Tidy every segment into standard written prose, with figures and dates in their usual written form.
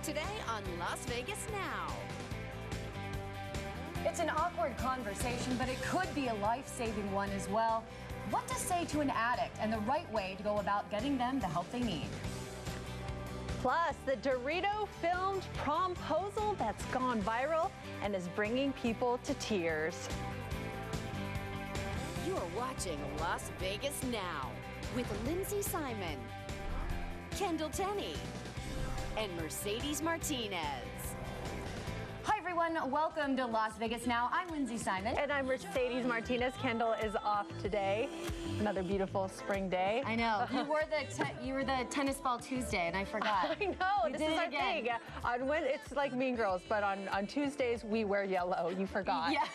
Today on Las Vegas Now. It's an awkward conversation, but it could be a life-saving one as well. What to say to an addict and the right way to go about getting them the help they need. Plus, the Dorito-filmed promposal that's gone viral and is bringing people to tears. You're watching Las Vegas Now with Lindsey Simon, Kendall Tenney, and Mercedes Martinez. Hi everyone, welcome to Las Vegas Now. I'm Lindsey Simon. And I'm Mercedes Martinez. Kendall is off today. Another beautiful spring day. I know. You were the tennis ball Tuesday, and I forgot. I know. This is our thing. It's like Mean Girls, but on Tuesdays we wear yellow. You forgot. Yeah.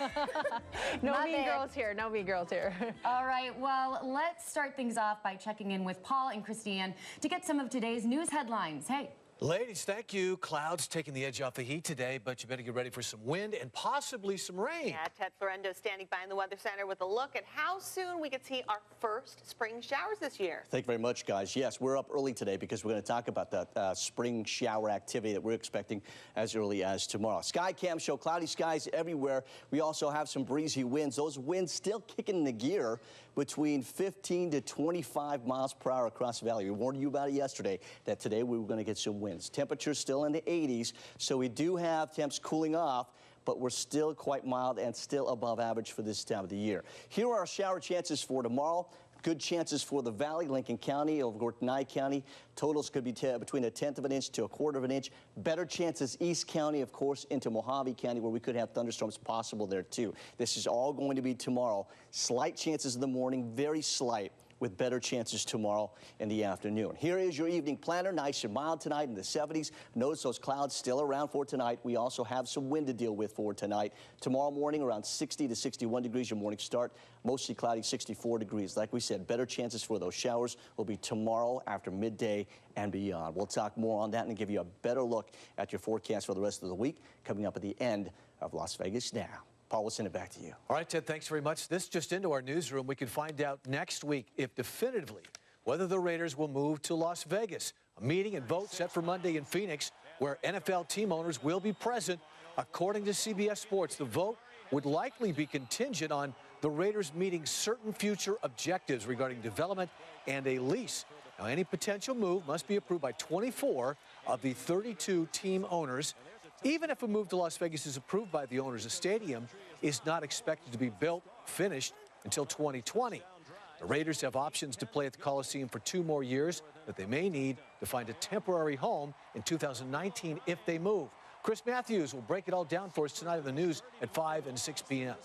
No Mean Girls here. No Mean Girls here. All right. Well, let's start things off by checking in with Paul and Christine to get some of today's news headlines. Hey. Ladies, thank you. Clouds taking the edge off the heat today, but you better get ready for some wind and possibly some rain. Yeah, Ted Florendo standing by in the Weather Center with a look at how soon we could see our first spring showers this year. Thank you very much, guys. Yes, we're up early today because we're going to talk about that spring shower activity that we're expecting as early as tomorrow. Sky cam show cloudy skies everywhere. We also have some breezy winds. Those winds still kicking into gear between 15 to 25 miles per hour across the valley. We warned you about it yesterday that today we were going to get some winds. Temperatures still in the 80s, so we do have temps cooling off, but we're still quite mild and still above average for this time of the year. Here are our shower chances for tomorrow. Good chances for the valley, Lincoln County, over Nye County. Totals could be between 1/10 of an inch to 1/4 of an inch. Better chances East County, of course, into Mojave County, where we could have thunderstorms possible there too. This is all going to be tomorrow. Slight chances in the morning, very slight, with better chances tomorrow in the afternoon. Here is your evening planner. Nice and mild tonight in the 70s. Notice those clouds still around for tonight. We also have some wind to deal with for tonight. Tomorrow morning around 60 to 61 degrees, your morning start. Mostly cloudy, 64 degrees. Like we said, better chances for those showers will be tomorrow after midday and beyond. We'll talk more on that and give you a better look at your forecast for the rest of the week coming up at the end of Las Vegas Now. Paul, we'll send it back to you. All right, Ted, thanks very much. This just into our newsroom. We can find out next week, if definitively, whether the Raiders will move to Las Vegas. A meeting and vote set for Monday in Phoenix, where NFL team owners will be present. According to CBS Sports, the vote would likely be contingent on the Raiders meeting certain future objectives regarding development and a lease. Now, any potential move must be approved by 24 of the 32 team owners. Even if a move to Las Vegas is approved by the owners, the stadium is not expected to be finished until 2020. The Raiders have options to play at the Coliseum for 2 more years, but they may need to find a temporary home in 2019 if they move. Chris Matthews will break it all down for us tonight on the news at 5 and 6 p.m.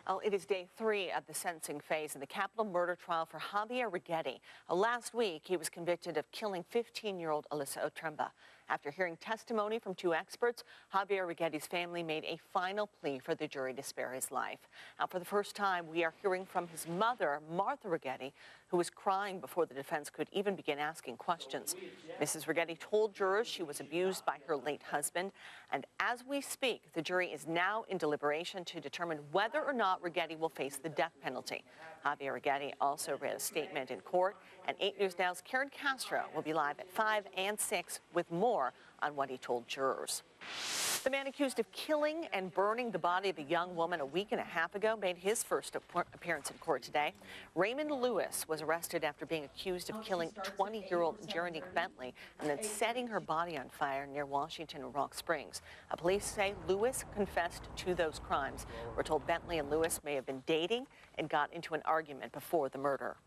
Oh, it is day 3 of the sentencing phase in the capital murder trial for Javier Righetti. Last week, he was convicted of killing 15-year-old Alyssa Otremba. After hearing testimony from 2 experts, Javier Righetti's family made a final plea for the jury to spare his life. Now, for the first time, we are hearing from his mother, Martha Righetti, who was crying before the defense could even begin asking questions. Mrs. Righetti told jurors she was abused by her late husband. And as we speak, the jury is now in deliberation to determine whether or not Righetti will face the death penalty. Javier Righetti also read a statement in court, and 8 News Now's Karen Castro will be live at 5 and 6 with more on what he told jurors. The man accused of killing and burning the body of a young woman a week and a half ago made his first appearance in court today. Raymond Lewis was arrested after being accused of killing 20-year-old Jeronique Bentley and then setting her body on fire near Washington and Rock Springs. Police say Lewis confessed to those crimes. We're told Bentley and Lewis may have been dating and got into an argument before the murder.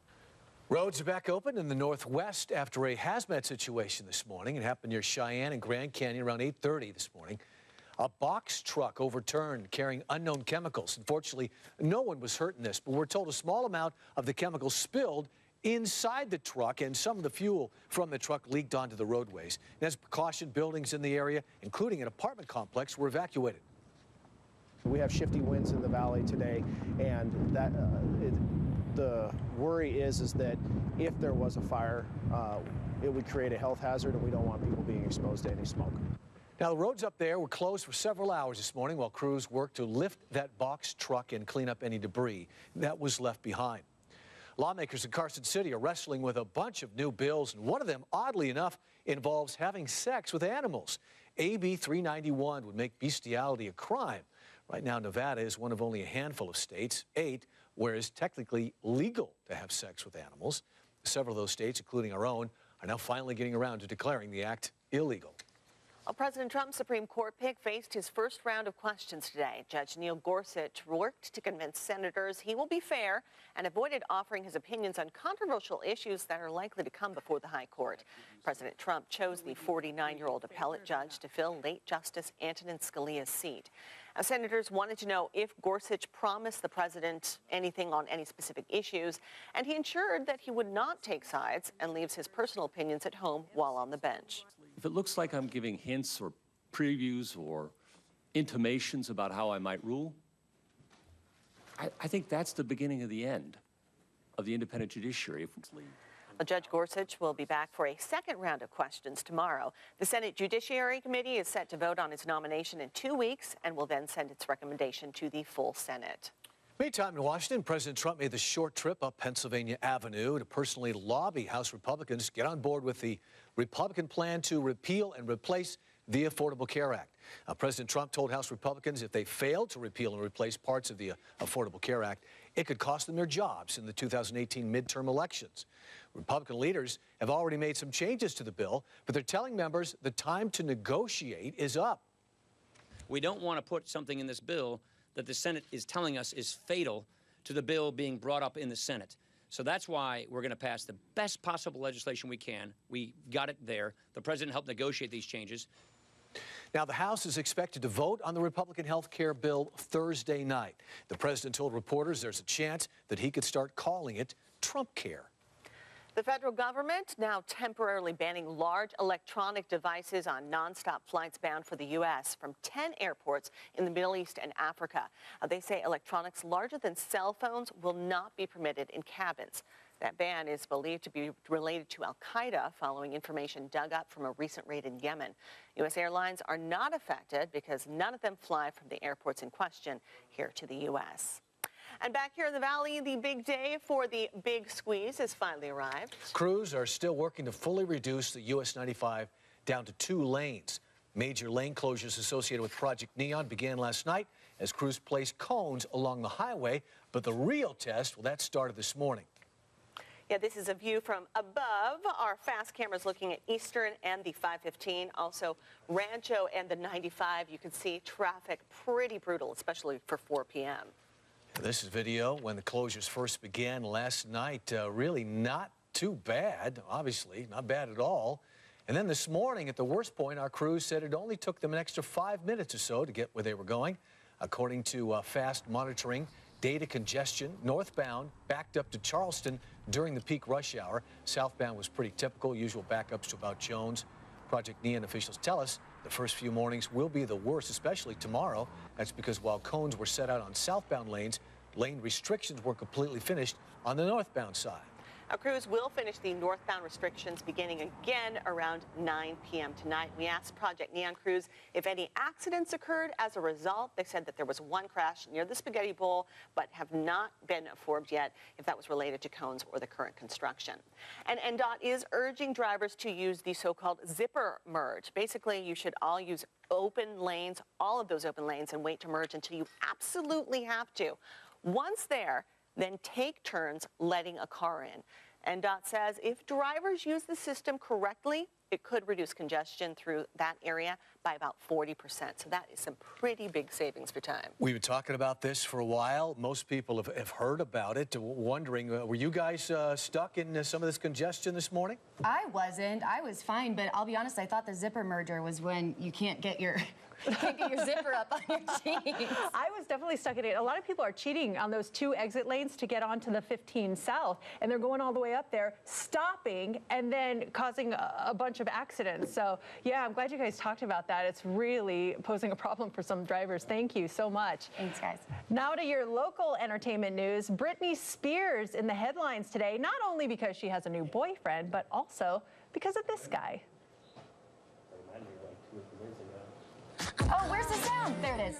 Roads are back open in the Northwest after a hazmat situation this morning. It happened near Cheyenne and Grand Canyon around 8:30 this morning. A box truck overturned carrying unknown chemicals. Unfortunately, no one was hurt in this, but we're told a small amount of the chemicals spilled inside the truck, and some of the fuel from the truck leaked onto the roadways. And as a precaution, buildings in the area, including an apartment complex, were evacuated. We have shifty winds in the valley today, and that the worry is that if there was a fire, it would create a health hazard, and we don't want people being exposed to any smoke. Now, the roads up there were closed for several hours this morning while crews worked to lift that box truck and clean up any debris that was left behind. Lawmakers in Carson City are wrestling with a bunch of new bills, and one of them, oddly enough, involves having sex with animals. AB 391 would make bestiality a crime. Right now, Nevada is one of only a handful of states, 8, where it's technically legal to have sex with animals. Several of those states, including our own, are now finally getting around to declaring the act illegal. Well, President Trump's Supreme Court pick faced his first round of questions today. Judge Neil Gorsuch worked to convince senators he will be fair and avoided offering his opinions on controversial issues that are likely to come before the high court. President Trump chose the 49-year-old appellate judge to fill late Justice Antonin Scalia's seat. Now, senators wanted to know if Gorsuch promised the president anything on any specific issues, and he ensured that he would not take sides and leaves his personal opinions at home while on the bench. If it looks like I'm giving hints or previews or intimations about how I might rule, I think that's the beginning of the end of the independent judiciary. Well, Judge Gorsuch will be back for a second round of questions tomorrow. The Senate Judiciary Committee is set to vote on his nomination in 2 weeks and will then send its recommendation to the full Senate. Meantime, in Washington, President Trump made the short trip up Pennsylvania Avenue to personally lobby House Republicans to get on board with the Republican plan to repeal and replace the Affordable Care Act. Now, President Trump told House Republicans if they failed to repeal and replace parts of the Affordable Care Act, it could cost them their jobs in the 2018 midterm elections. Republican leaders have already made some changes to the bill, but they're telling members the time to negotiate is up. We don't want to put something in this bill that the Senate is telling us is fatal to the bill being brought up in the Senate. So that's why we're going to pass the best possible legislation we can. We got it there. The president helped negotiate these changes. Now, the House is expected to vote on the Republican health care bill Thursday night. The president told reporters there's a chance that he could start calling it Trump Care. The federal government now temporarily banning large electronic devices on nonstop flights bound for the U.S. from 10 airports in the Middle East and Africa. They say electronics larger than cell phones will not be permitted in cabins. That ban is believed to be related to al-Qaeda following information dug up from a recent raid in Yemen. U.S. airlines are not affected because none of them fly from the airports in question here to the U.S. And back here in the Valley, the big day for the big squeeze has finally arrived. Crews are still working to fully reduce the US 95 down to 2 lanes. Major lane closures associated with Project Neon began last night as crews placed cones along the highway, but the real test, well, that started this morning. Yeah, this is a view from above. Our fast cameras looking at Eastern and the 515, also Rancho and the 95. You can see traffic pretty brutal, especially for 4 p.m. This is video when the closures first began last night. Really not too bad, obviously, not bad at all. And then this morning, at the worst point, our crews said it only took them an extra 5 minutes or so to get where they were going. According to fast monitoring, data congestion northbound backed up to Charleston during the peak rush hour. Southbound was pretty typical, usual backups to about Jones. Project Neon officials tell us the first few mornings will be the worst, especially tomorrow. That's because while cones were set out on southbound lanes, lane restrictions were completely finished on the northbound side. Our crews will finish the northbound restrictions beginning again around 9 p.m. tonight. We asked Project Neon crews if any accidents occurred as a result. They said that there was one crash near the Spaghetti Bowl, but have not been informed yet if that was related to cones or the current construction. And NDOT is urging drivers to use the so-called zipper merge. Basically, you should all use open lanes, all of those open lanes, and wait to merge until you absolutely have to. Once there, then take turns letting a car in. NDOT says if drivers use the system correctly, it could reduce congestion through that area by about 40%. So that is some pretty big savings for time. We've been talking about this for a while. Most people have heard about it, wondering, were you guys stuck in some of this congestion this morning? I wasn't. I was fine, but I'll be honest, I thought the zipper merger was when you can't get your zipper up on your jeans. I was definitely stuck in it. A lot of people are cheating on those 2 exit lanes to get onto the 15 South, and they're going all the way up there, stopping, and then causing a bunch of accidents. So, yeah, I'm glad you guys talked about that. It's really posing a problem for some drivers. Thank you so much. Thanks, guys. Now to your local entertainment news. Britney Spears in the headlines today, not only because she has a new boyfriend, but also because of this guy. Oh, where's the sound? There it is.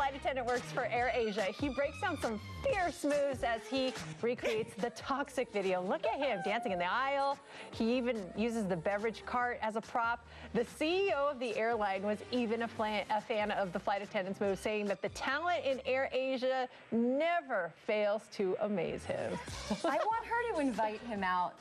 flight attendant works for AirAsia. He breaks down some fierce moves as he recreates the Toxic video. Look at him dancing in the aisle. He even uses the beverage cart as a prop. The CEO of the airline was even a fan of the flight attendant's move, saying that the talent in AirAsia never fails to amaze him. I want her to invite him out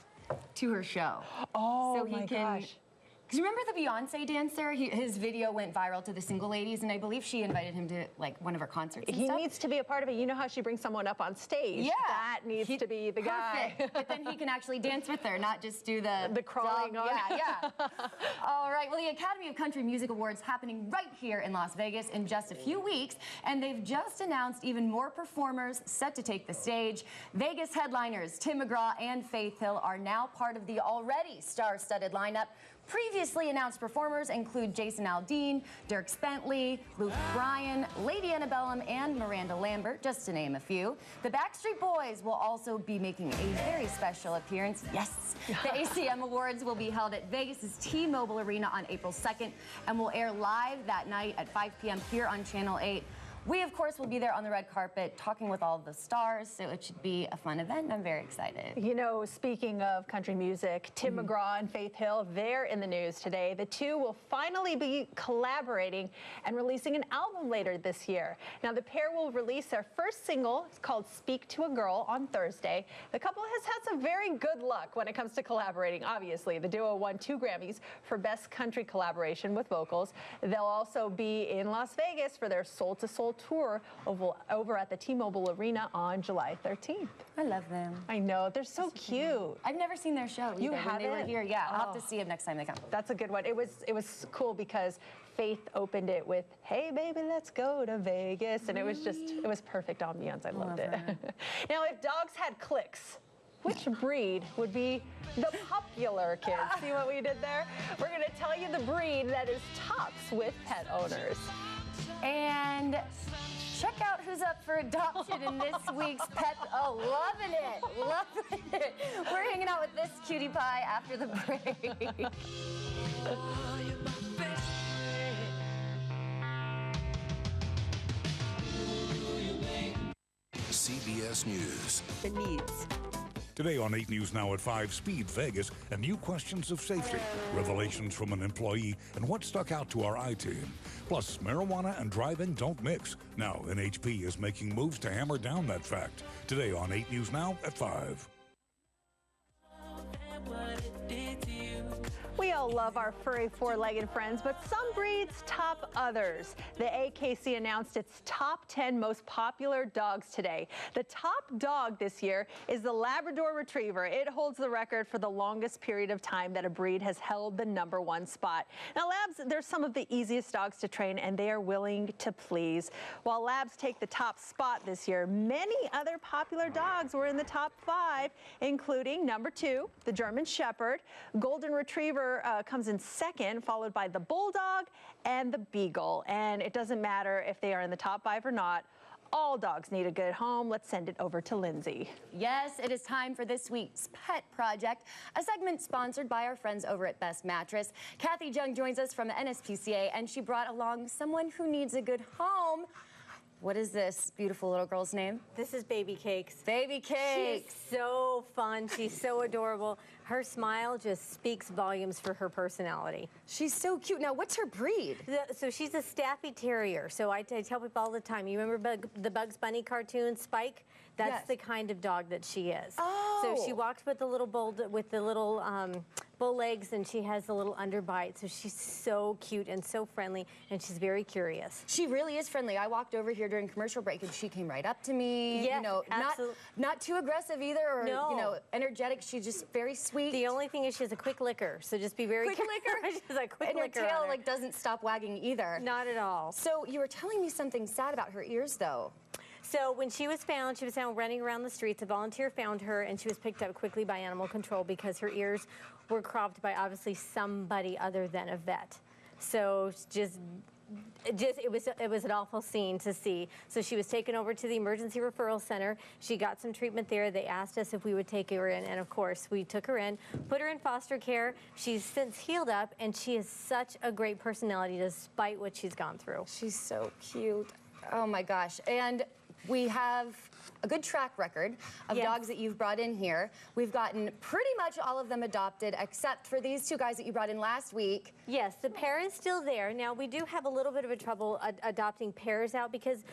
to her show. Oh, so my gosh. Because you remember the Beyonce dancer? His video went viral to the single ladies, and I believe she invited him to like one of her concerts and He stuff. needs to be a part of it. You know how she brings someone up on stage? Yeah. That needs to be the guy. But then he can actually dance with her, not just do the crawling on. Yeah. All right, well, the Academy of Country Music Awards happening right here in Las Vegas in just a few weeks, and they've just announced even more performers set to take the stage. Vegas headliners Tim McGraw and Faith Hill are now part of the already star-studded lineup. Previously announced performers include Jason Aldean, Dirk Bentley, Luke Bryan, Lady Antebellum, and Miranda Lambert, just to name a few. The Backstreet Boys will also be making a very special appearance. Yes, the ACM Awards will be held at Vegas's T-Mobile Arena on April 2nd and will air live that night at 5 p.m. here on Channel 8. We, of course, will be there on the red carpet talking with all the stars, so it should be a fun event, and I'm very excited. You know, speaking of country music, Tim McGraw and Faith Hill, they're in the news today. The two will finally be collaborating and releasing an album later this year. Now, the pair will release their first single. It's called Speak to a Girl on Thursday. The couple has had some very good luck when it comes to collaborating, obviously. The duo won 2 Grammys for Best Country Collaboration with Vocals. They'll also be in Las Vegas for their Soul to Soul tour over at the T-Mobile Arena on July 13th. I love them. I know, they're so cute. I've never seen their show either. You when haven't? they were here. Yeah, I'll have to see them next time they come. That's a good one. It was cool because Faith opened it with, "Hey baby, let's go to Vegas," and it was perfect ambiance. I loved it. Now, if dogs had clicks, which breed would be the popular kids? See what we did there? We're going to tell you the breed that is tops with pet owners. And check out who's up for adoption in this week's Pet. Oh, loving it, loving it. We're hanging out with this cutie pie after the break. CBS News. The needs. Today on 8 News Now at 5, Speed Vegas and new questions of safety, revelations from an employee, and what stuck out to our I-team. Plus, marijuana and driving don't mix. Now, NHP is making moves to hammer down that fact. Today on 8 News Now at 5. We all love our furry four-legged friends, but some breeds top others. The AKC announced its top 10 most popular dogs today. The top dog this year is the Labrador Retriever. It holds the record for the longest period of time that a breed has held the #1 spot. Now, Labs, they're some of the easiest dogs to train, and they are willing to please. While Labs take the top spot this year, many other popular dogs were in the top 5, including #2, the German Shepherd. Golden Retriever comes in second, followed by the Bulldog and the Beagle. And it doesn't matter if they are in the top 5 or not. All dogs need a good home. Let's send it over to Lindsay. Yes, it is time for this week's Pet Project, a segment sponsored by our friends over at Best Mattress. Kathy Jung joins us from the NSPCA, and she brought along someone who needs a good home. What is this beautiful little girl's name? This is Baby Cakes. Baby Cakes. She's so fun. She's so adorable. Her smile just speaks volumes for her personality. She's so cute. Now, what's her breed? So she's a Staffy Terrier. So I tell people all the time, you remember the Bugs Bunny cartoon, Spike? That's Yes. the kind of dog that she is. Oh. So she walks with the little bull legs, and she has the little underbite. So she's so cute and so friendly, and she's very curious. She really is friendly. I walked over here during commercial break, and she came right up to me. Yes, you know, not too aggressive either, or No. you know, energetic. She's just very sweet. The only thing is she has a quick licker, so just be very Quick licker? She's a quick and her licker tail on her. like doesn't stop wagging either. Not at all. So you were telling me something sad about her ears, though. So when she was found running around the streets. A volunteer found her, and she was picked up quickly by animal control because her ears were cropped by obviously somebody other than a vet. So it was an awful scene to see. So she was taken over to the emergency referral center. She got some treatment there. They asked us if we would take her in, and of course we took her in, put her in foster care. She's since healed up, and she is such a great personality despite what she's gone through. She's so cute. Oh my gosh. And we have a good track record of dogs that you've brought in here. We've gotten pretty much all of them adopted, except for these two guys that you brought in last week. Yes, the pair is still there. Now, we do have a little bit of a trouble adopting pairs out because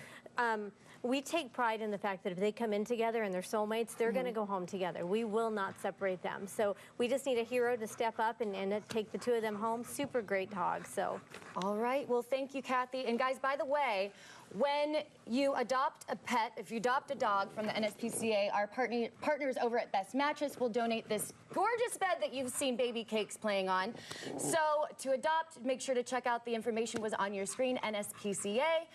we take pride in the fact that if they come in together and they're soulmates, they're going to go home together. We will not separate them. So we just need a hero to step up and take the two of them home. Super great dogs. So. All right. Well, thank you, Kathy. And guys, by the way, when you adopt a pet, if you adopt a dog from the NSPCA, our partners over at Best Mattress will donate this gorgeous bed that you've seen baby cakes playing on. So to adopt, make sure to check out the information was on your screen, NSPCA.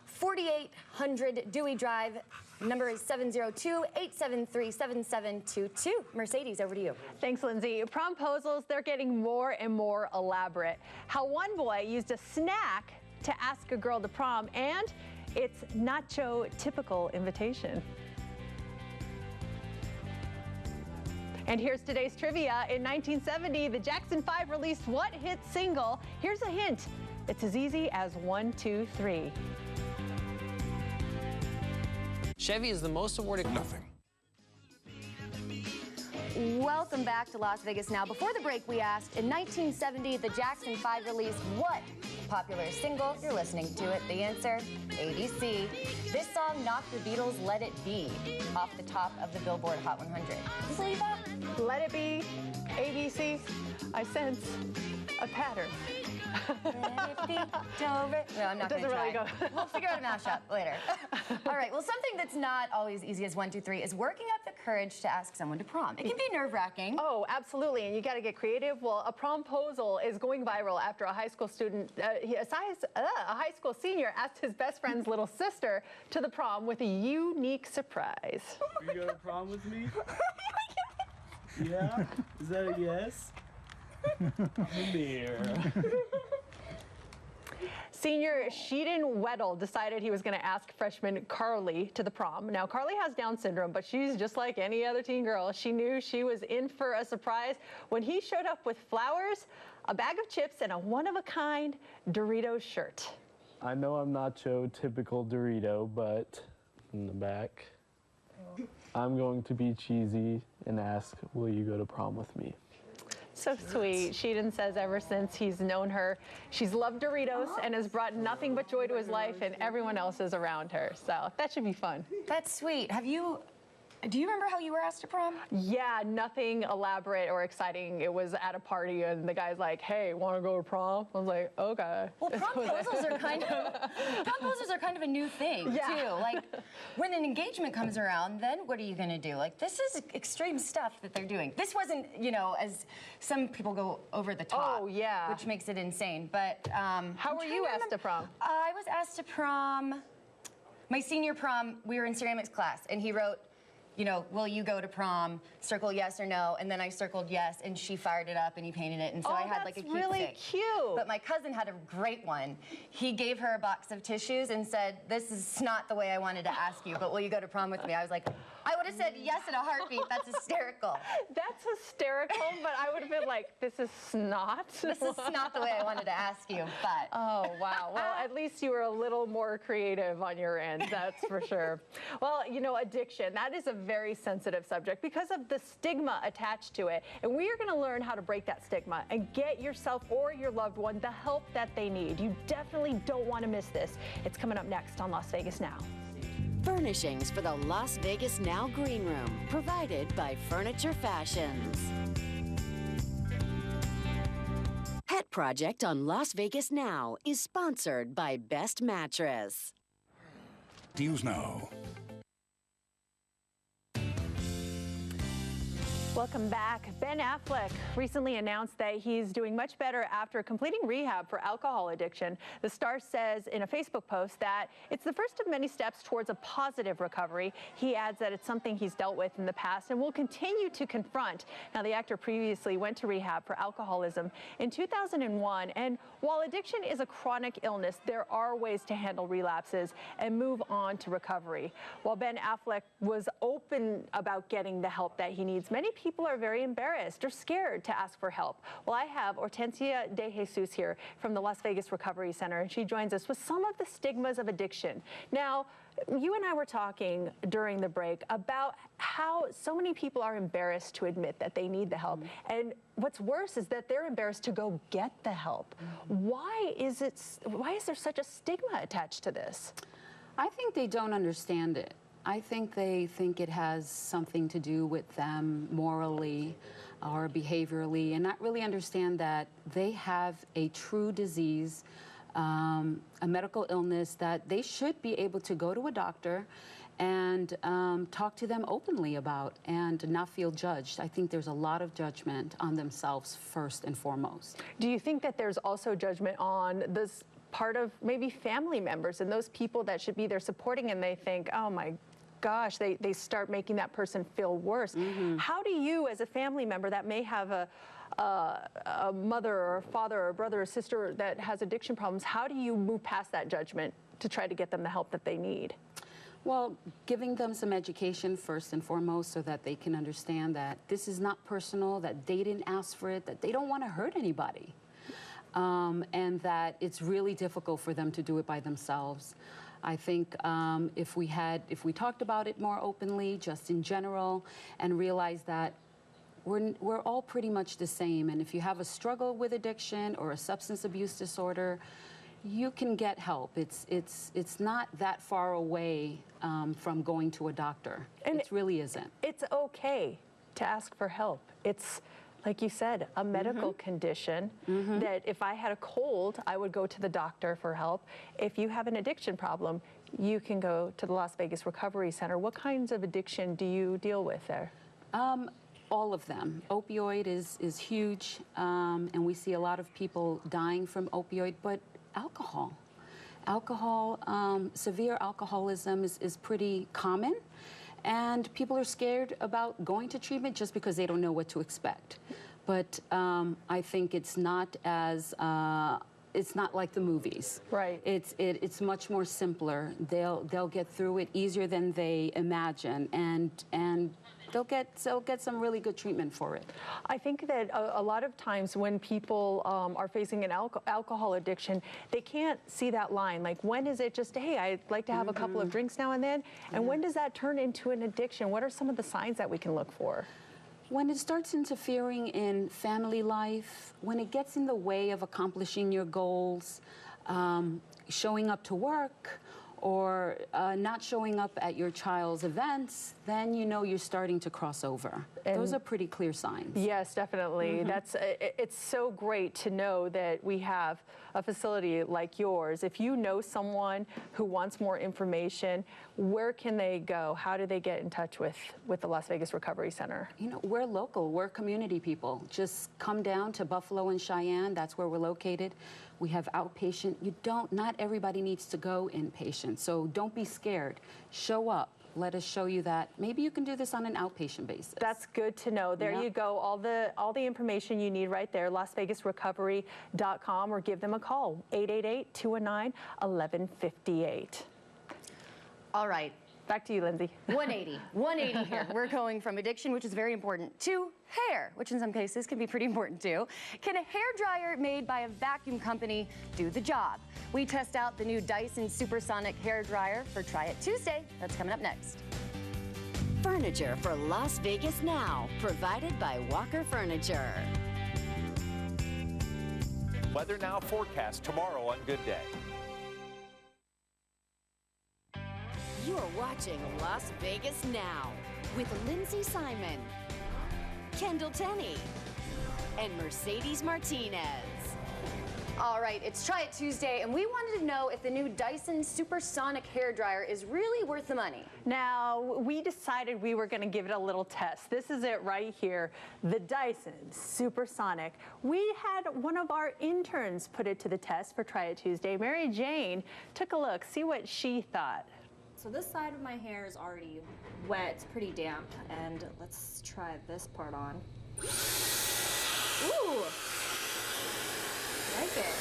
4800 Dewey Drive. Number is 702-873-7722. Mercedes, over to you. Thanks, Lindsay. Promposals, they're getting more and more elaborate. How one boy used a snack to ask a girl to prom, and it's nacho typical invitation. And here's today's trivia. In 1970, the Jackson 5 released what hit single? Here's a hint. It's as easy as 1, 2, 3. Chevy is the most awarded. Nothing. Welcome back to Las Vegas Now. Before the break, we asked, in 1970, the Jackson 5 released what popular single? You're listening to it. The answer, ABC. This song knocked the Beatles' Let It Be off the top of the Billboard Hot 100. Believe that? Let it be, ABC. I sense a pattern. Let it be, Dover. No, I'm not going to try. Really go. We'll figure out a mashup later. All right, well, something that's not always easy as 1, 2, 3 is working up the courage to ask someone to prom. It can be nerve-wracking. Oh, absolutely, and you got to get creative. Well, a promposal is going viral after a high school student, a high school senior asked his best friend's little sister to the prom with a unique surprise. Are you going to prom with me? Yeah? Is that a yes? Come here. Senior Sheedon Weddle decided he was going to ask freshman Carly to the prom. Now, Carly has Down syndrome, but she's just like any other teen girl. She knew she was in for a surprise when he showed up with flowers, a bag of chips, and a one-of-a-kind Doritos shirt. I know I'm not your typical Dorito, but in the back, I'm going to be cheesy and ask, will you go to prom with me? So sweet. Sheedon says ever since he's known her, she's loved Doritos and has brought nothing but joy to his life and everyone else's around her. So that should be fun. That's sweet. Do you remember how you were asked to prom? Yeah, nothing elaborate or exciting. It was at a party and the guy's like, hey, want to go to prom? I was like, okay. Well, promposals are kind of a new thing, too. Like, when an engagement comes around, then what are you going to do? Like, this is extreme stuff that they're doing. This wasn't, as some people go over the top. Oh, yeah. Which makes it insane. But how were you asked to prom? I was asked to prom. My senior prom, we were in ceramics class, and he wrote, will you go to prom? Circle yes or no. And then I circled yes, and she fired it up, and he painted it. And so I had like a keepsake. Really cute. But my cousin had a great one. He gave her a box of tissues and said, this is not the way I wanted to ask you, but will you go to prom with me? I was like, I would have said yes in a heartbeat. That's hysterical. That's hysterical, but I would have been like, this is snot. This is not the way I wanted to ask you, but. Oh, wow. Well, at least you were a little more creative on your end, that's for sure. Well, addiction, that is a very sensitive subject because of the stigma attached to it. And we are going to learn how to break that stigma and get yourself or your loved one the help that they need. You definitely don't want to miss this. It's coming up next on Las Vegas Now. Furnishings for the Las Vegas Now Green Room, provided by Furniture Fashions. Pet Project on Las Vegas Now is sponsored by Best Mattress. News Now. Welcome back. Ben Affleck recently announced that he's doing much better after completing rehab for alcohol addiction. The star says in a Facebook post that it's the first of many steps towards a positive recovery. He adds that it's something he's dealt with in the past and will continue to confront. Now, the actor previously went to rehab for alcoholism in 2001, and while addiction is a chronic illness, there are ways to handle relapses and move on to recovery. While Ben Affleck was open about getting the help that he needs, many people are very embarrassed or scared to ask for help. Well, I have Hortensia De Jesus here from the Las Vegas Recovery Center, and she joins us with some of the stigmas of addiction. Now, you and I were talking during the break about how so many people are embarrassed to admit that they need the help. And what's worse is that they're embarrassed to go get the help. Why is there such a stigma attached to this? I think they don't understand it. I think they think it has something to do with them morally or behaviorally, and not really understand that they have a true disease, a medical illness that they should be able to go to a doctor and talk to them openly about and not feel judged. I think there's a lot of judgment on themselves first and foremost. Do you think that there's also judgment on this part of maybe family members and those people that should be there supporting, and they think, oh my gosh, they start making that person feel worse? How do you, as a family member that may have a mother or a father or a brother or sister that has addiction problems, how do you move past that judgment to try to get them the help that they need? Well, giving them some education first and foremost so that they can understand that this is not personal, that they didn't ask for it, that they don't want to hurt anybody, and that it's really difficult for them to do it by themselves. I think if we talked about it more openly, just in general, and realized that we're all pretty much the same, and if you have a struggle with addiction or a substance abuse disorder, you can get help. It's not that far away from going to a doctor. And it really isn't. It's okay to ask for help. It's, like you said, a medical condition that if I had a cold, I would go to the doctor for help. If you have an addiction problem, you can go to the Las Vegas Recovery Center. What kinds of addiction do you deal with there? All of them. Opioid is huge, and we see a lot of people dying from opioid, but alcohol. Severe alcoholism is pretty common. And people are scared about going to treatment just because they don't know what to expect. But I think it's not like the movies. Right. It's much more simpler. They'll get through it easier than they imagine, and they'll get some really good treatment for it. I think that a lot of times when people are facing an alcohol addiction, they can't see that line. Like, when is it just, hey, I'd like to have a couple of drinks now and then? And when does that turn into an addiction? What are some of the signs that we can look for? When it starts interfering in family life, when it gets in the way of accomplishing your goals, showing up to work, or not showing up at your child's events, then you know you're starting to cross over. And those are pretty clear signs. Yes, definitely. It's so great to know that we have a facility like yours. If you know someone who wants more information, where can they go? How do they get in touch with the Las Vegas Recovery Center? You know, we're local. We're community people. Just come down to Buffalo and Cheyenne. That's where we're located. We have outpatient. Not everybody needs to go inpatient, so don't be scared. Show up. Let us show you that maybe you can do this on an outpatient basis. That's good to know. There you go. All the information you need right there, LasVegasRecovery.com, or give them a call, 888-219-1158. All right. Back to you, Lindsay. 180 here. We're going from addiction, which is very important, to hair, which in some cases can be pretty important too. Can a hairdryer made by a vacuum company do the job? We test out the new Dyson Supersonic hairdryer for Try It Tuesday. That's coming up next. Furniture for Las Vegas Now, provided by Walker Furniture. Weather Now forecast tomorrow on Good Day. You are watching Las Vegas Now with Lindsey Simon, Kendall Tenney, and Mercedes Martinez. All right, it's Try It Tuesday, and we wanted to know if the new Dyson Supersonic hairdryer is really worth the money. Now, we decided we were going to give it a little test. This is it right here, the Dyson Supersonic. We had one of our interns put it to the test for Try It Tuesday. Mary Jane took a look, see what she thought. So this side of my hair is already wet, it's pretty damp, and let's try this part on. Ooh, I like it.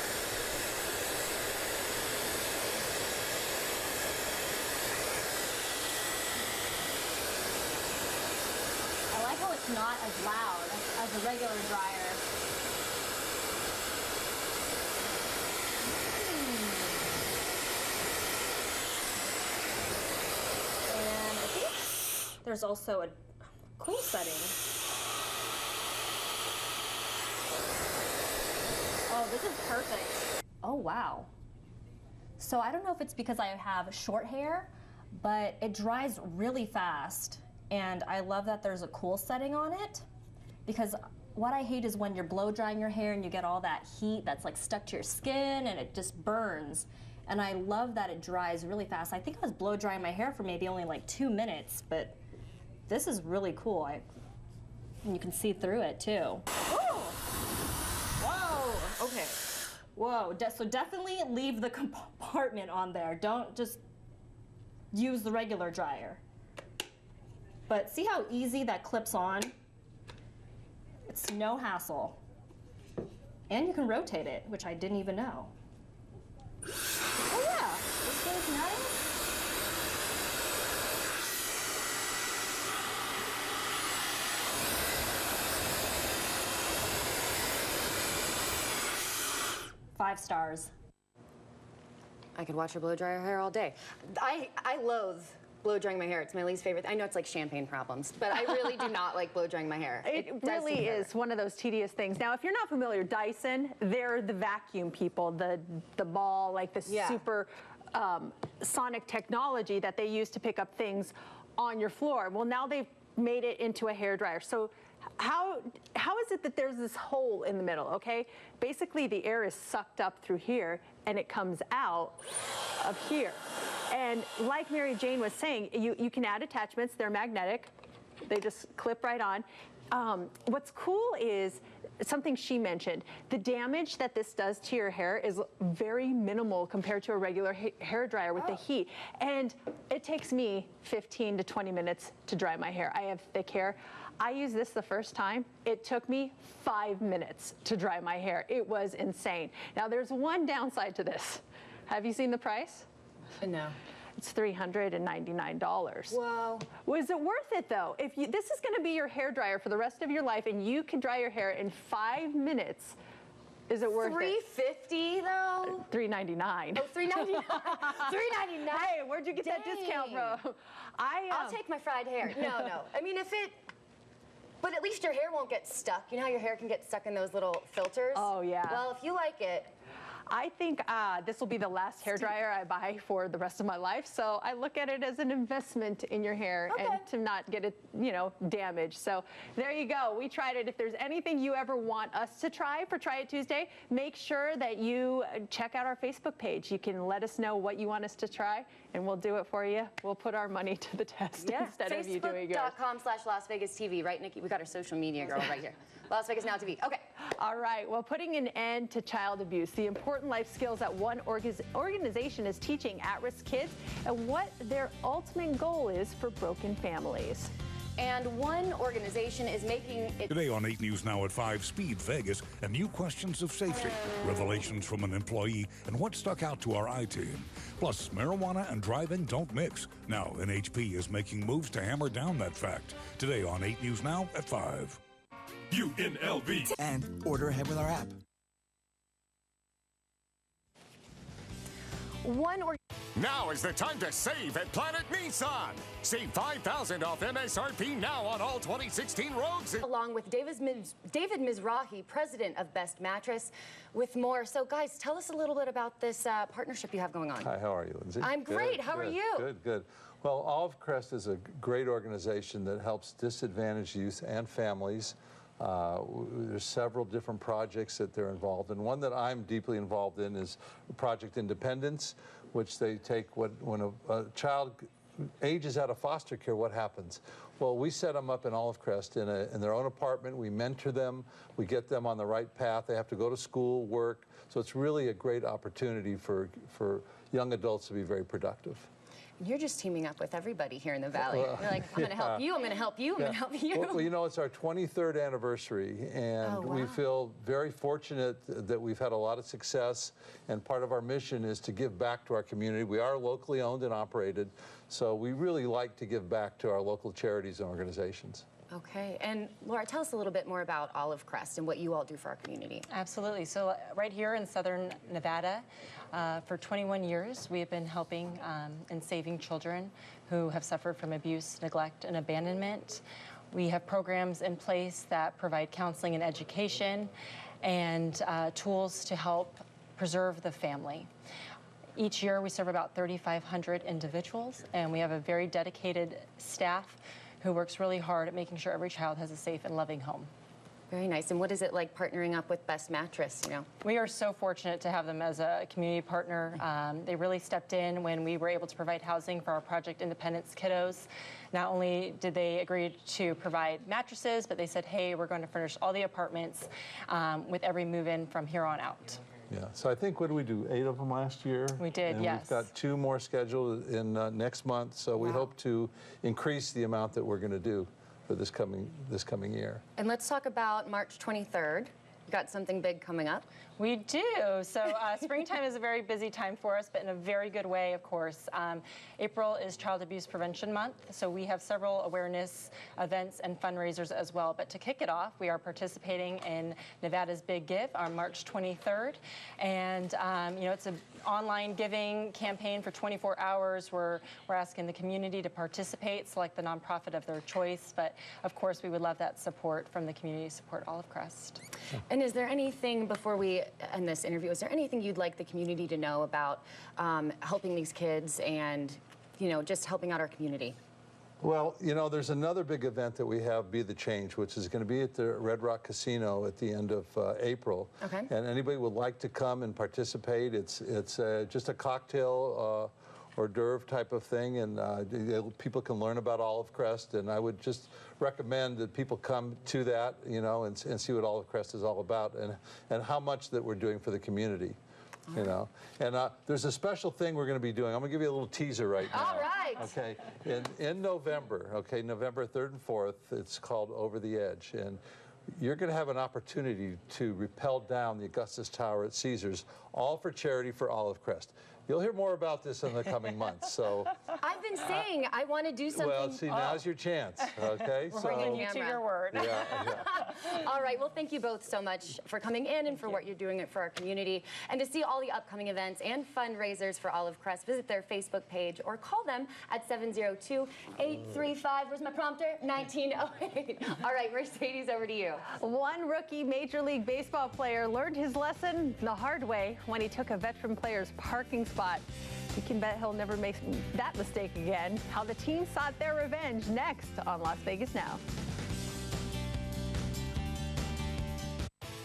I like how it not as loud as a regular dryer. And I think there's also a cool setting. Oh, this is perfect. Oh, wow. So I don't know if it's because I have short hair, but it dries really fast. And I love that there's a cool setting on it, because what I hate is when you're blow drying your hair and you get all that heat that's like stuck to your skin and it just burns. And I love that it dries really fast. I think I was blow drying my hair for maybe only like 2 minutes, but this is really cool. And you can see through it too. Ooh. Whoa, okay. Whoa, so definitely leave the compartment on there. Don't just use the regular dryer. But see how easy that clips on? It's no hassle. And you can rotate it, which I didn't even know. Oh yeah, this goes nice. Five stars. I could watch her blow dry her hair all day. I loathe blow drying my hair. It's my least favorite. I know it's like champagne problems, but I really do not like blow drying my hair. It really is one of those tedious things. Now, if you're not familiar, Dyson, they're the vacuum people, the ball, like the super sonic technology that they use to pick up things on your floor. Well, now they've made it into a hairdryer. So how is it that there's this hole in the middle, okay? Basically, the air is sucked up through here, and it comes out of here. And like Mary Jane was saying, you can add attachments. They're magnetic. They just clip right on. What's cool is something she mentioned. The damage that this does to your hair is very minimal compared to a regular hair dryer with the heat. And it takes me 15 to 20 minutes to dry my hair. I have thick hair. I used this the first time. It took me 5 minutes to dry my hair. It was insane. Now, there's one downside to this. Have you seen the price? No. It's $399. Whoa. Was it worth it though? If this is going to be your hair dryer for the rest of your life and you can dry your hair in 5 minutes, is it worth it? $350 though? $399. Oh, $399. $399. Hey, where'd you get that discount from? I'll take my fried hair. No. I mean, but at least your hair won't get stuck. You know how your hair can get stuck in those little filters? Oh, yeah. Well, if you like it. I think this will be the last hair dryer I buy for the rest of my life. So I look at it as an investment in your hair and to not get it, damaged. So there you go. We tried it. If there's anything you ever want us to try for Try It Tuesday, make sure that you check out our Facebook page. You can let us know what you want us to try and we'll do it for you. We'll put our money to the test instead of you doing yours. Facebook.com/Las Vegas TV, right, Nikki? We got our social media girl right here. Las Vegas Now TV. Okay. All right. Well, putting an end to child abuse, the important life skills that one organization is teaching at-risk kids, and what their ultimate goal is for broken families. And one organization is making it... Today on 8 News Now at 5, Speed Vegas, and new questions of safety, revelations from an employee, and what stuck out to our I-team. Plus, marijuana and driving don't mix. Now, NHP is making moves to hammer down that fact. Today on 8 News Now at 5. UNLV. And order ahead with our app. Now is the time to save at Planet Nissan. Save $5,000 off MSRP now on all 2016 Rogues. Along with David Mizrahi, president of Best Mattress, with more. So, guys, tell us a little bit about this partnership you have going on. Hi, how are you, Lindsay? I'm great. How are you? Good. Well, Olive Crest is a great organization that helps disadvantaged youth and families. There's several different projects that they're involved in. One that I'm deeply involved in is Project Independence, which they take when a child ages out of foster care, what happens? Well, we set them up in Olive Crest in their own apartment. We mentor them. We get them on the right path. They have to go to school, work. So it's really a great opportunity for young adults to be very productive. You're just teaming up with everybody here in the Valley. You're like, I'm going to help you, I'm going to help you, I'm going to help you. Well, it's our 23rd anniversary, and we feel very fortunate that we've had a lot of success, and part of our mission is to give back to our community. We are locally owned and operated, so we really like to give back to our local charities and organizations. Okay, and Laura, tell us a little bit more about Olive Crest and what you all do for our community. Absolutely. So right here in southern Nevada, for 21 years, we have been helping and saving children who have suffered from abuse, neglect, and abandonment. We have programs in place that provide counseling and education and tools to help preserve the family. Each year, we serve about 3,500 individuals, and we have a very dedicated staff who works really hard at making sure every child has a safe and loving home. Very nice. And what is it like partnering up with Best Mattress, you know? We are so fortunate to have them as a community partner. They really stepped in when we were able to provide housing for our Project Independence kiddos. Not only did they agree to provide mattresses, but they said, hey, we're going to furnish all the apartments with every move-in from here on out. Yeah, so I think, what did we do, 8 of them last year? We did, and yes. We've got 2 more scheduled in next month, so we hope to increase the amount that we're going to do for this coming year. And let's talk about March 23rd. You got something big coming up. We do. So springtime is a very busy time for us, but in a very good way, of course. April is Child Abuse Prevention Month, so we have several awareness events and fundraisers as well. But to kick it off, we are participating in Nevada's Big Give on March 23rd. And, you know, it's an online giving campaign for 24 hours. We're asking the community to participate, select the nonprofit of their choice. But, of course, we would love that support from the community to support Olive Crest. And is there anything, before we end this interview, is there anything you'd like the community to know about helping these kids and, you know, just helping out our community? Well, you know, there's another big event that we have, Be the Change, which is going to be at the Red Rock Casino at the end of April. Okay. And anybody would like to come and participate, it's just a cocktail hors d'oeuvre type of thing, and people can learn about Olive Crest, and I would just recommend that people come to that, you know, and see what Olive Crest is all about, and how much that we're doing for the community. You know, and there's a special thing we're going to be doing. I'm going to give you a little teaser right now. All right. Okay. In November, okay, November 3rd and 4th, it's called Over the Edge, and you're going to have an opportunity to rappel down the Augustus Tower at Caesars, all for charity for Olive Crest. You'll hear more about this in the coming months. So I've been saying I want to do something. Well, see, now's your chance. Okay. We're holding you to your word. Yeah. All right. Well, thank you both so much for coming in and for what you're doing for our community. And to see all the upcoming events and fundraisers for Olive Crest, visit their Facebook page or call them at 702-835. Where's my prompter? 1908. All right, Mercedes, over to you. One rookie Major League Baseball player learned his lesson the hard way when he took a veteran player's parking spot. You can bet he'll never make that mistake again. How the team sought their revenge next on Las Vegas Now.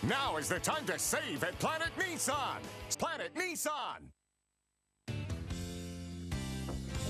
Now is the time to save at Planet Nissan. Planet Nissan.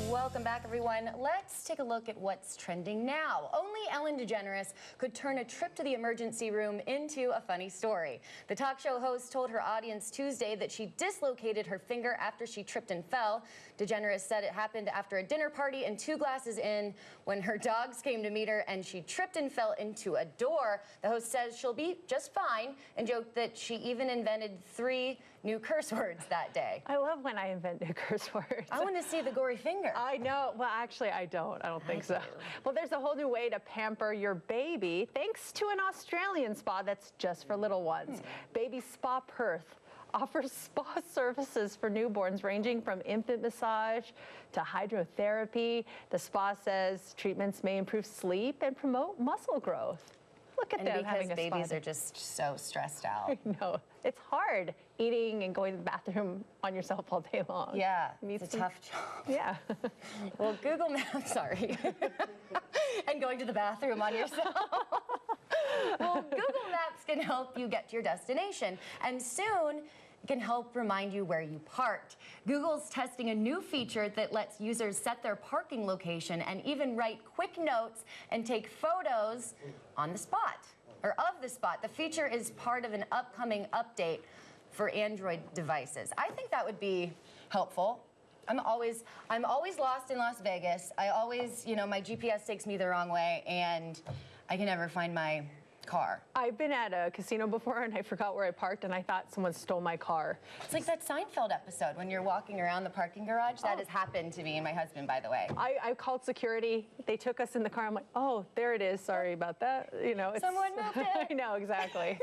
Welcome back, everyone. Let's take a look at what's trending now. Only Ellen DeGeneres could turn a trip to the emergency room into a funny story. The talk show host told her audience Tuesday that she dislocated her finger after she tripped and fell. DeGeneres said it happened after a dinner party and 2 glasses in when her dogs came to meet her and she tripped and fell into a door. The host says she'll be just fine and joked that she even invented 3 new curse words that day. I love when I invent new curse words. I want to see the gory finger. I know. Well, actually, I don't think so. Well, there's a whole new way to pamper your baby thanks to an Australian spa that's just for little ones. Baby Spa Perth offers spa services for newborns ranging from infant massage to hydrotherapy. The spa says treatments may improve sleep and promote muscle growth. Look at them having a spa. Babies are just so stressed out. I know. It's hard eating and going to the bathroom on yourself all day long. Yeah, it's a tough job. Yeah. Well, Google Maps, sorry. And going to the bathroom on yourself. Well, Google Maps can help you get to your destination. And soon, it can help remind you where you parked. Google's testing a new feature that lets users set their parking location and even write quick notes and take photos on the spot, or of the spot. The feature is part of an upcoming update for Android devices. I think that would be helpful. I'm always lost in Las Vegas. I always, you know, my GPS takes me the wrong way, and I can never find my car. I've been at a casino before and I forgot where I parked and I thought someone stole my car. It's like that Seinfeld episode when you're walking around the parking garage. That has happened to me and my husband, by the way. I called security. They took us in the car. I'm like, oh, there it is. Sorry about that. You know, it's, Someone moved it. I know, exactly.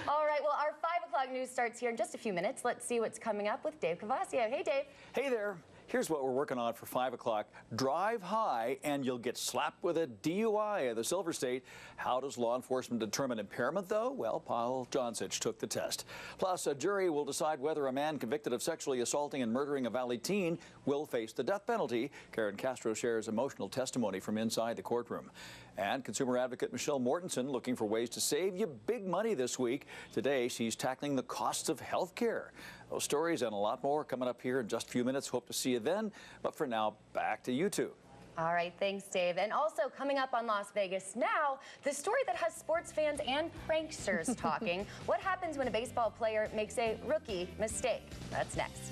All right, well, our 5 o'clock news starts here in just a few minutes. Let's see what's coming up with Dave Cavazio. Hey, Dave. Hey there. Here's what we're working on for 5 o'clock. Drive high and you'll get slapped with a DUI in the Silver State. How does law enforcement determine impairment, though? Well, Paul Johnsich took the test. Plus, a jury will decide whether a man convicted of sexually assaulting and murdering a Valley teen will face the death penalty. Karen Castro shares emotional testimony from inside the courtroom. And consumer advocate Michelle Mortensen looking for ways to save you big money this week. Today, she's tackling the costs of health care. Those stories and a lot more coming up here in just a few minutes. Hope to see you then. But for now, back to you two. All right, thanks, Dave. And also coming up on Las Vegas Now, the story that has sports fans and pranksters talking. What happens when a baseball player makes a rookie mistake? That's next.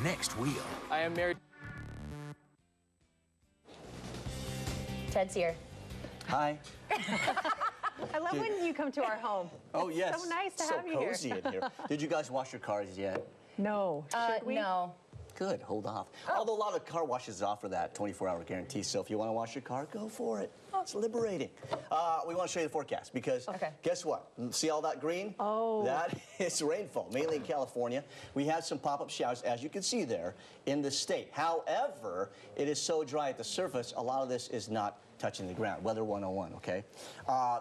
Next wheel. I am married. Ted's here. Hi. I love when you come to our home. Oh, It's yes. so nice to have you here. So cozy in here. Did you guys wash your cars yet? No. Should we? No. Good, hold off. Although a lot of car washes offer that 24-hour guarantee, so if you want to wash your car, go for it. It's liberating. We want to show you the forecast because guess what? See all that green? Oh. That is rainfall, mainly in California. We have some pop-up showers, as you can see there, in the state. However, it is so dry at the surface, a lot of this is not touching the ground. Weather 101, okay?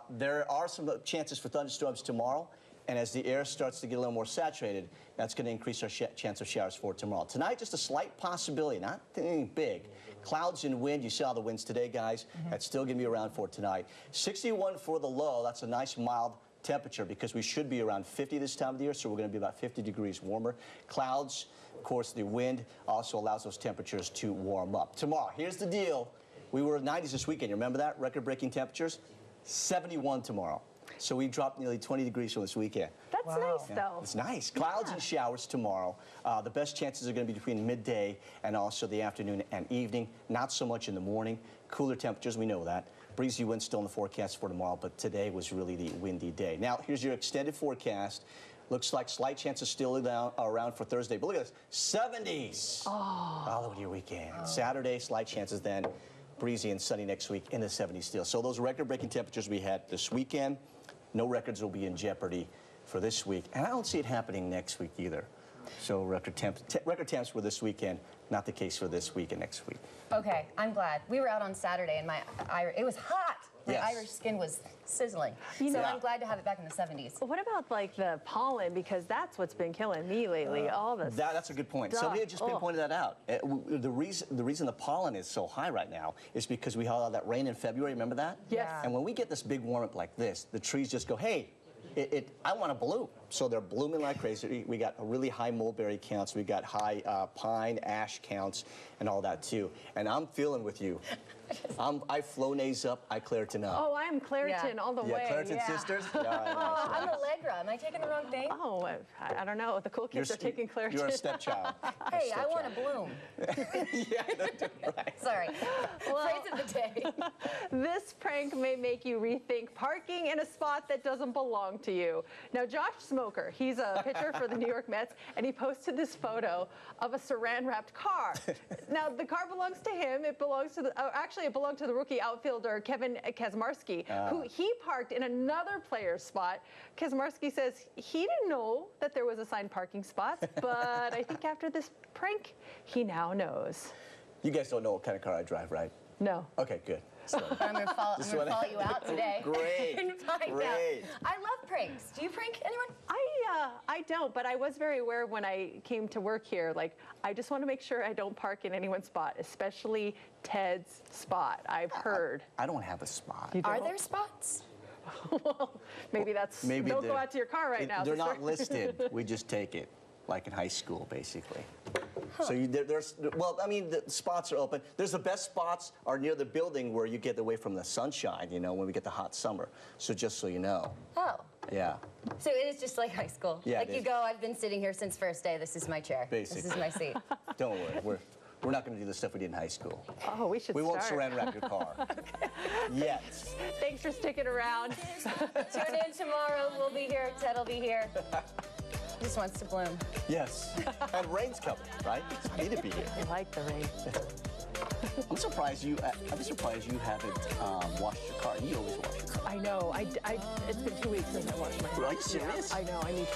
There are some chances for thunderstorms tomorrow. And as the air starts to get a little more saturated, that's going to increase our chance of showers for tomorrow. Tonight, just a slight possibility, not anything big. Clouds and wind, you saw the winds today, guys. That's still going to be around for tonight. 61 for the low, that's a nice mild temperature because we should be around 50 this time of the year, so we're going to be about 50 degrees warmer. Clouds, of course, the wind also allows those temperatures to warm up. Tomorrow, here's the deal. We were in 90s this weekend, you remember that? Record-breaking temperatures? 71 tomorrow. So we dropped nearly 20 degrees from this weekend. That's nice, though. It's nice. Clouds and showers tomorrow. The best chances are going to be between midday and also the afternoon and evening. Not so much in the morning. Cooler temperatures, we know that. Breezy winds still in the forecast for tomorrow, but today was really the windy day. Now, here's your extended forecast. Looks like slight chances still around for Thursday. But look at this, 70s all over your weekend. Saturday, slight chances then. Breezy and sunny next week in the 70s still. So those record-breaking temperatures we had this weekend, no records will be in jeopardy for this week. And I don't see it happening next week either. So record temps were this weekend, not the case for this week and next week. Okay, I'm glad. We were out on Saturday and it was hot. My Irish skin was sizzling. So I'm glad to have it back in the 70s. Well, what about like the pollen? Because that's what's been killing me lately. All this. That's a good point. Somebody had just pointed that out. The reason the pollen is so high right now is because we had all that rain in February. Remember that? Yes. And when we get this big warm up like this, the trees just go, hey, I want to bloom. So they're blooming like crazy. We got really high mulberry counts. We got high pine, ash counts, and all that too. And I'm feeling with you. I Flonase up, I Claritin up. Oh, I'm Claritin all the way. Claritin sisters? Yeah, oh, I'm Allegra. Am I taking the wrong thing? Oh, I don't know. The cool kids are taking Claritin. You're a stepchild. Hey, I want to bloom. Right. Sorry. Phrase of the day. This prank may make you rethink parking in a spot that doesn't belong to you. Now, Josh Smoker, he's a pitcher for the New York Mets, and he posted this photo of a saran-wrapped car. Now, the car belongs to him. It belongs to the, actually, it belonged to the rookie outfielder, Kevin Kaczmarski, who he parked in another player's spot. Kaczmarski says he didn't know that there was assigned parking spots, but I think after this prank, he now knows. You guys don't know what kind of car I drive, right? No. Okay, good. I'm going to follow you out today. Great. And find out. I love pranks. Do you prank anyone? I don't, but I was very aware when I came to work here. Like, I just want to make sure I don't park in anyone's spot, especially Ted's spot. I've heard. I don't have a spot. Are there spots? Well, maybe that's. Maybe don't go out to your car right now. They're not listed. We just take it, like in high school, basically. Huh. So well, I mean, the spots are open. There's the best spots are near the building where you get away from the sunshine, you know, when we get the hot summer. So just so you know. Oh. Yeah. So it is just like high school. Yeah, like you go, I've been sitting here since first day. This is my chair. Basically. This is my seat. Don't worry. We're not going to do the stuff we did in high school. Oh, we should We won't start. saran wrap your car. Okay. Yes. Thanks for sticking around. Tune in tomorrow. We'll be here. Ted will be here. Just wants to bloom. Yes. And rain's coming, right? I need to be here. I like the rain. I'm surprised you haven't washed your car. You always wash your car. I know. It's been 2 weeks since I washed my car. Are you serious? Yeah, I know. I need.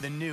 The new